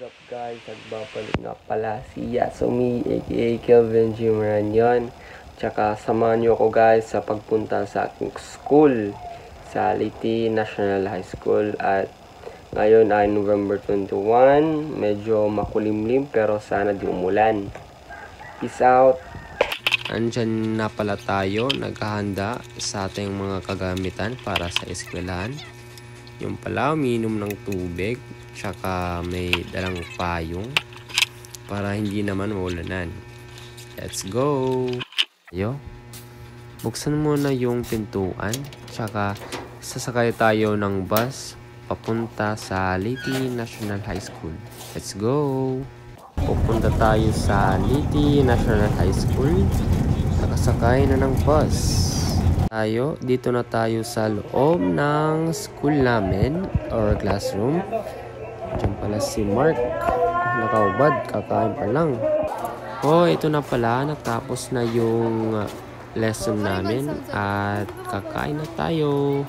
What's up guys, nagbabalik nga pala si Yasumi aka Kelvin Jimaran yon. Tsaka samahan nyo ako guys sa pagpunta sa aking school sa Leyte National High School. At ngayon ay November 21, medyo makulimlim pero sana di umulan. Peace out! Andyan na pala tayo, naghahanda sa ating mga kagamitan para sa eskwelahan. Yung pala, umiinom ng tubig, tsaka may dalang payong para hindi naman maulanan. Let's go! Ayo, buksan muna yung pintuan, tsaka sasakay tayo ng bus papunta sa Leyte National High School. Let's go! Pupunta tayo sa Leyte National High School, nakasakay na ng bus. Dito na tayo sa loob ng school namin or classroom. Diyan pala si Mark, nakaubad, kakain pa lang. Ito na pala, natapos na yung lesson namin at kakain na tayo.